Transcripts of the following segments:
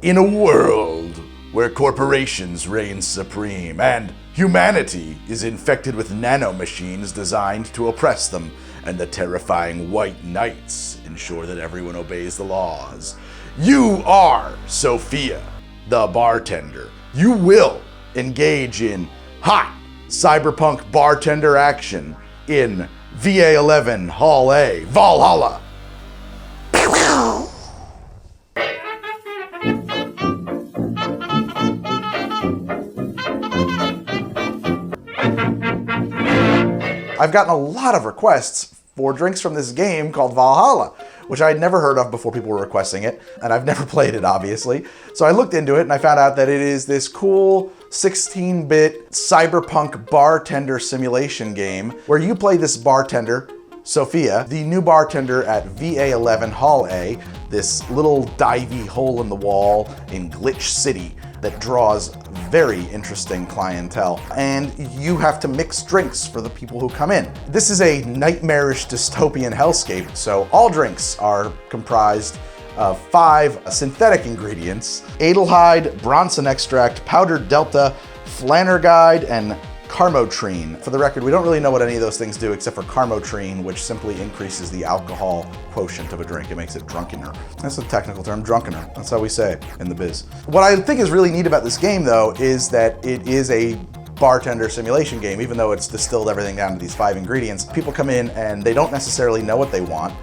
In a world where corporations reign supreme and humanity is infected with nanomachines designed to oppress them, and the terrifying white knights ensure that everyone obeys the laws, you are Sophia, the bartender. You will engage in hot cyberpunk bartender action in Va-11 Hall A, Valhalla. I've gotten a lot of requests for drinks from this game called Valhalla, which I had never heard of before people were requesting it, and I've never played it, obviously. So I looked into it and I found out that it is this cool 16-bit cyberpunk bartender simulation game where you play this bartender, Sophia, the new bartender at Va-11 Hall A, this little divey hole in the wall in Glitch City that draws very interesting clientele. And you have to mix drinks for the people who come in. This is a nightmarish dystopian hellscape, so all drinks are comprised of 5 synthetic ingredients: Adelhyde, Bronson extract, powdered delta, Flanergide, and karmotrine. For the record, we don't really know what any of those things do except for karmotrine, which simply increases the alcohol quotient of a drink. It makes it drunkener. That's a technical term, drunkener. That's how we say it in the biz. What I think is really neat about this game, though, is that it is a bartender simulation game. Even though it's distilled everything down to these 5 ingredients, people come in and they don't necessarily know what they want,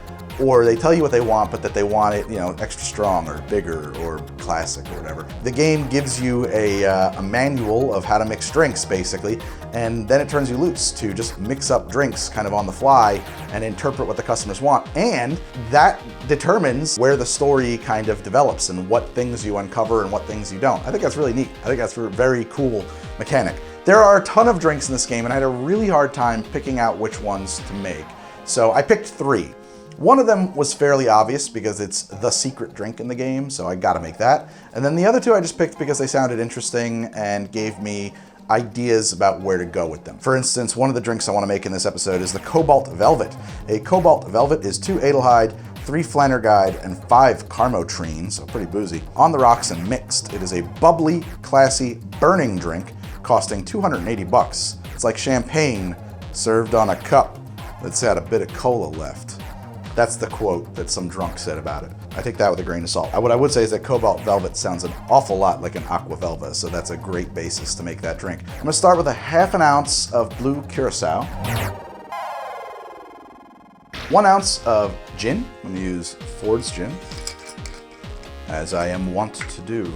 or they tell you what they want, but that they want it, extra strong or bigger or classic or whatever. The game gives you a manual of how to mix drinks, basically, and then it turns you loose to just mix up drinks kind of on the fly and interpret what the customers want. And that determines where the story kind of develops and what things you uncover and what things you don't. I think that's really neat. I think that's a very cool mechanic. There are a ton of drinks in this game, and I had a really hard time picking out which ones to make. So I picked 3. One of them was fairly obvious because it's the secret drink in the game, so I gotta make that. And then the other 2 I just picked because they sounded interesting and gave me ideas about where to go with them. For instance, one of the drinks I want to make in this episode is the Cobalt Velvet. A Cobalt Velvet is 2 Adelhyde, 3 Flanergide, and 5 karmotrine, so pretty boozy, on the rocks and mixed. It is a bubbly, classy, burning drink costing $280. It's like champagne served on a cup that's had a bit of cola left. That's the quote that some drunk said about it. I take that with a grain of salt. What I would say is that Cobalt Velvet sounds an awful lot like an Aqua Velva, so that's a great basis to make that drink. I'm gonna start with a 1/2 ounce of blue curacao, 1 ounce of gin. I'm gonna use Ford's gin, as I am wont to do.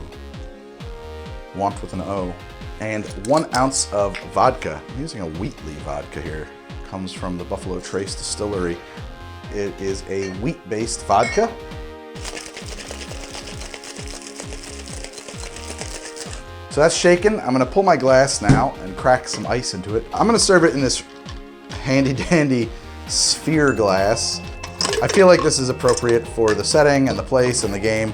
Want with an O. And 1 ounce of vodka. I'm using a Wheatley vodka here. Comes from the Buffalo Trace Distillery. It is a wheat-based vodka. So that's shaken. I'm gonna pull my glass now and crack some ice into it. I'm gonna serve it in this handy-dandy sphere glass. I feel like this is appropriate for the setting and the place and the game.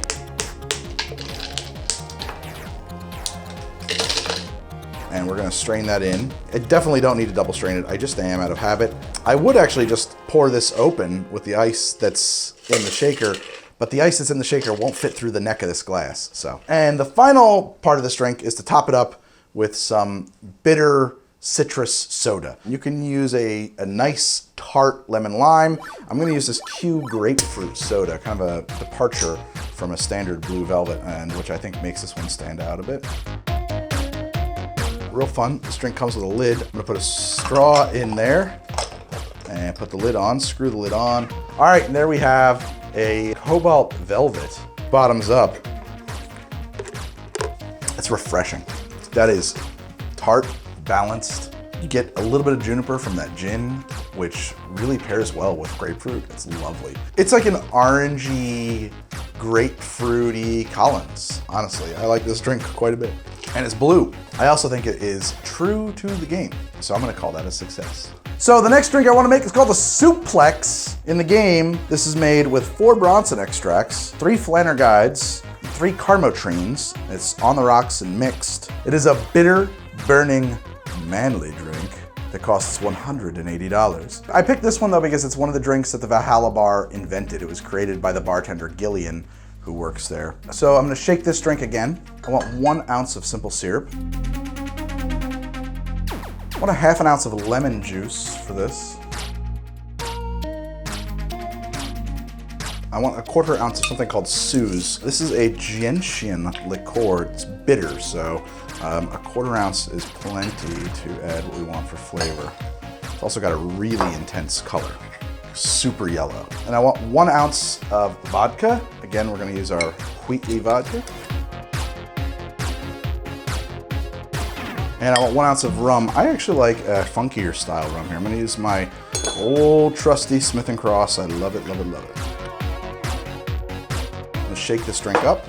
And we're gonna strain that in. I definitely don't need to double strain it. I just am out of habit. I would actually just pour this open with the ice that's in the shaker, but the ice that's in the shaker won't fit through the neck of this glass, so. And the final part of this drink is to top it up with some bitter citrus soda. You can use a nice tart lemon lime. I'm gonna use this Q grapefruit soda, kind of a departure from a standard blue velvet, and which I think makes this one stand out a bit. Real fun. This drink comes with a lid. I'm gonna put a straw in there and put the lid on, screw the lid on. All right, and there we have a Cobalt Velvet, bottoms up. It's refreshing. That is tart, balanced. You get a little bit of juniper from that gin, which really pairs well with grapefruit. It's lovely. It's like an orangey, grapefruity Collins, honestly. I like this drink quite a bit. And it's blue. I also think it is true to the game, so I'm gonna call that a success. So the next drink I wanna make is called the Suplex. In the game, this is made with 4 Bronson extracts, 3 Flanergides, 3 karmotrines. It's on the rocks and mixed. It is a bitter, burning, manly drink that costs $180. I picked this one though because it's one of the drinks that the Valhalla bar invented. It was created by the bartender Gillian, who works there. So I'm gonna shake this drink again. I want 1 ounce of simple syrup. I want a half an ounce of lemon juice for this. I want a 1/4 ounce of something called Suze. This is a gentian liqueur. It's bitter, so a 1/4 ounce is plenty to add what we want for flavor. It's also got a really intense color, super yellow. And I want 1 ounce of vodka. Again, we're gonna use our Wheatley vodka. And I want 1 ounce of rum. I actually like a funkier style rum here. I'm gonna use my old trusty Smith & Cross. I love it, love it, love it. I'm gonna shake this drink up.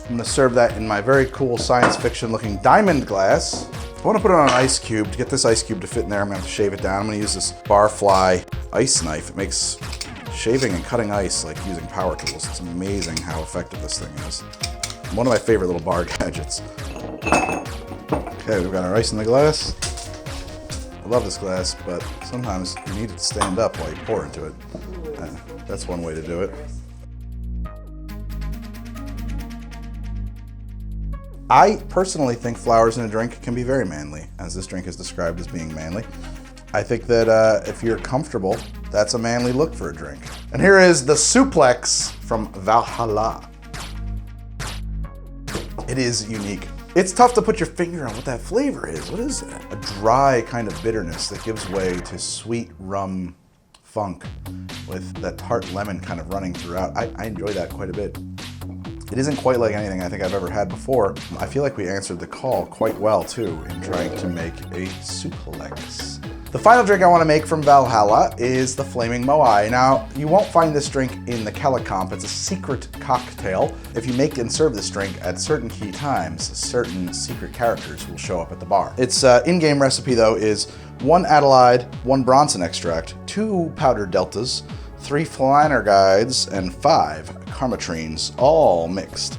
I'm gonna serve that in my very cool science fiction looking diamond glass. I wanna put it on an ice cube. To get this ice cube to fit in there, I'm gonna have to shave it down. I'm gonna use this Barfly ice knife. It makes shaving and cutting ice like using power tools. It's amazing how effective this thing is. One of my favorite little bar gadgets. Okay, we've got our ice in the glass. I love this glass, but sometimes you need it to stand up while you pour into it. That's one way to do it. I personally think flowers in a drink can be very manly, as this drink is described as being manly. I think that if you're comfortable, that's a manly look for a drink. And here is the Suplex from Valhalla. It is unique. It's tough to put your finger on what that flavor is. What is that? A dry kind of bitterness that gives way to sweet rum funk with that tart lemon kind of running throughout. I enjoy that quite a bit. It isn't quite like anything I think I've ever had before. I feel like we answered the call quite well too in trying to make a Suplex. The final drink I want to make from Valhalla is the Flaming Moai. Now, you won't find this drink in the Calicomp. It's a secret cocktail. If you make and serve this drink at certain key times, certain secret characters will show up at the bar. Its in-game recipe though is 1 Adelaide, 1 Bronson extract, 2 powdered deltas, 3 Flanner guides, and 5 karmotrines, all mixed.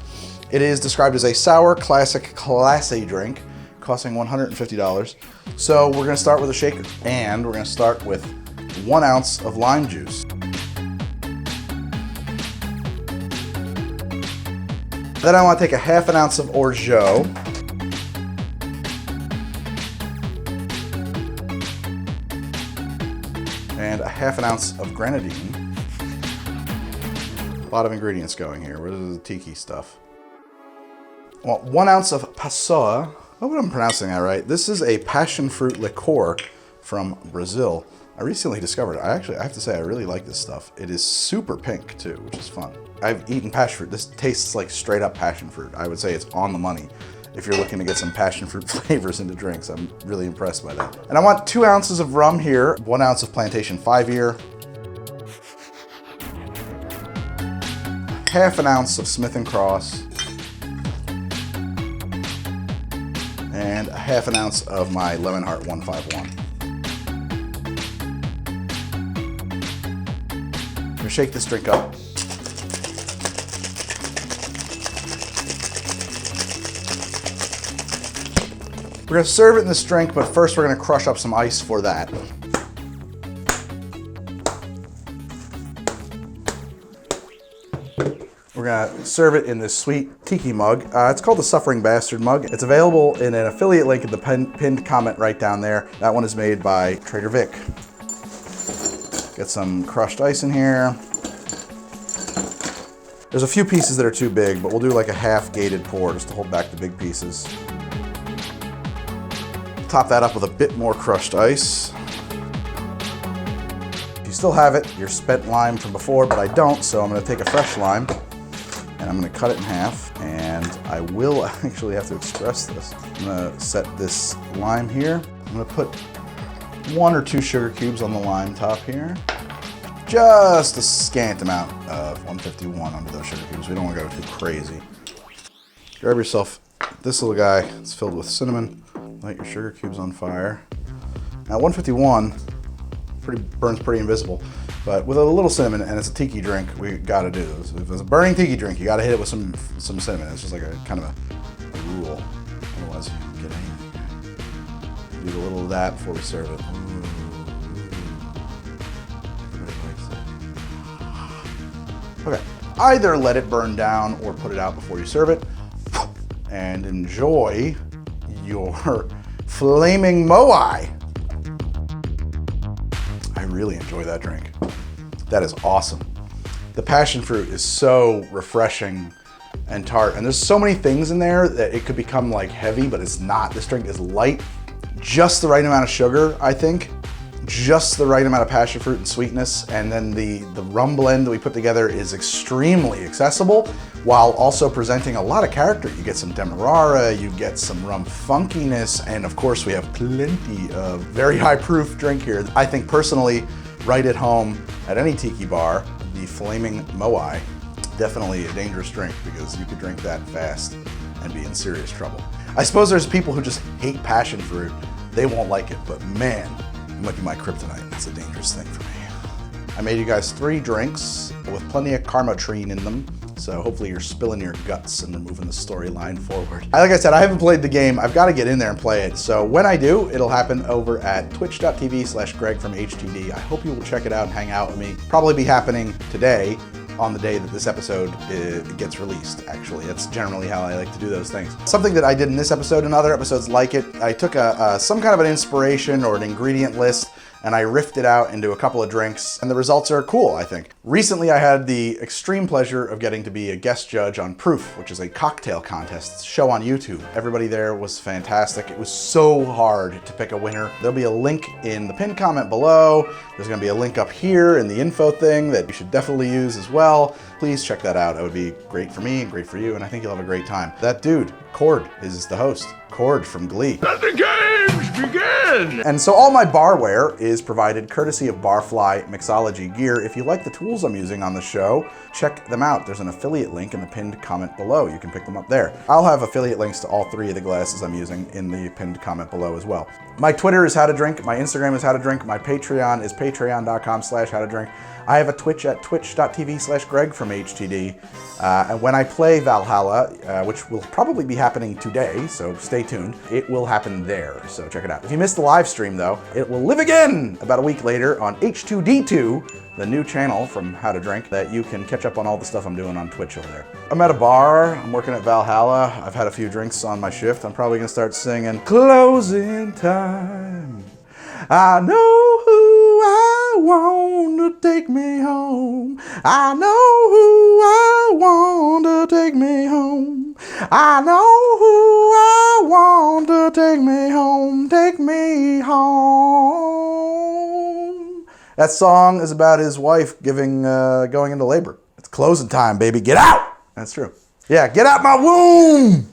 It is described as a sour, classic, classy drink, costing $150. So we're gonna start with a shaker, and we're gonna start with 1 ounce of lime juice. Then I wanna take a half an ounce of orgeat. And a half an ounce of grenadine. A lot of ingredients going here. Where's the tiki stuff? Well, 1 ounce of passoa. I hope I'm pronouncing that right. This is a passion fruit liqueur from Brazil. I recently discovered it. I have to say I really like this stuff. It is super pink too, which is fun. I've eaten passion fruit. This tastes like straight up passion fruit. I would say it's on the money if you're looking to get some passion fruit flavors into drinks. I'm really impressed by that. And I want 2 ounces of rum here, 1 ounce of Plantation 5-year, half an ounce of Smith & Cross, and a half an ounce of my Lemon Heart 151. I'm gonna shake this drink up. We're gonna serve it in this drink, but first we're gonna crush up some ice for that. We're gonna serve it in this sweet tiki mug. It's called the Suffering Bastard mug. It's available in an affiliate link in the pinned comment right down there. That one is made by Trader Vic. Get some crushed ice in here. There's a few pieces that are too big, but we'll do like a half gated pour just to hold back the big pieces. Top that up with a bit more crushed ice. If you still have it, your spent lime from before, but I don't, so I'm gonna take a fresh lime and I'm gonna cut it in half, and I will actually have to express this. I'm gonna set this lime here. I'm gonna put 1 or 2 sugar cubes on the lime top here. Just a scant amount of 151 under those sugar cubes. We don't wanna go too crazy. Grab yourself this little guy. It's filled with cinnamon. Light your sugar cubes on fire. Now 151 burns pretty invisible, but with a little cinnamon, and it's a tiki drink, we gotta do this. If it's a burning tiki drink, you gotta hit it with some cinnamon. It's just like a kind of a rule. Otherwise you can get anything. Leave a little of that before we serve it. Everybody likes it. Okay. Either let it burn down or put it out before you serve it. And enjoy your Flaming Moai. I really enjoy that drink. That is awesome. The passion fruit is so refreshing and tart, and there's so many things in there that it could become like heavy, but it's not. This drink is light, just the right amount of sugar, I think, just the right amount of passion fruit and sweetness, and then the rum blend that we put together is extremely accessible while also presenting a lot of character. You get some demerara, you get some rum funkiness, and of course we have plenty of very high proof drink here. I think personally, right at home at any tiki bar, the Flaming Moai, definitely a dangerous drink because you could drink that fast and be in serious trouble. I suppose there's people who just hate passion fruit. They won't like it, but man, it might be my kryptonite. That's a dangerous thing for me. I made you guys 3 drinks with plenty of karmotrine in them, so hopefully you're spilling your guts and moving the storyline forward. Like I said, I haven't played the game. I've got to get in there and play it. So when I do, it'll happen over at twitch.tv/Greg from HTD. I hope you will check it out and hang out with me. Probably be happening today on the day that this episode gets released, actually. That's generally how I like to do those things. Something that I did in this episode and other episodes like it, I took some kind of an inspiration or an ingredient list and I riffed it out into a couple of drinks, and the results are cool, I think. Recently, I had the extreme pleasure of getting to be a guest judge on Proof, which is a cocktail contest show on YouTube. Everybody there was fantastic. It was so hard to pick a winner. There'll be a link in the pinned comment below. There's gonna be a link up here in the info thing that you should definitely use as well. Please check that out. It would be great for me and great for you, and I think you'll have a great time. That dude, Cord, is the host. Cord from Glee. Let the games begin! And so all my barware is provided courtesy of Barfly Mixology gear. If you like the tools I'm using on the show, check them out. There's an affiliate link in the pinned comment below. You can pick them up there. I'll have affiliate links to all 3 of the glasses I'm using in the pinned comment below as well. My Twitter is How to Drink. My Instagram is How to Drink. My Patreon is patreon.com/howtodrink. I have a Twitch at twitch.tv/Greg from HTD. And when I play Valhalla, which will probably be happening today, so stay tuned, it will happen there, so check it out. If you missed the live stream though, it will live again about a week later on H2D2, the new channel from How to Drink, that you can catch up on all the stuff I'm doing on Twitch over there. I'm at a bar, I'm working at Valhalla, I've had a few drinks on my shift, I'm probably gonna start singing Closing Time. I know who I want to take me home. I know who I want to take me home. I know who I want to take me home. Take me home. That song is about his wife going into labor. It's closing time, baby. Get out! That's true. Yeah, get out my womb!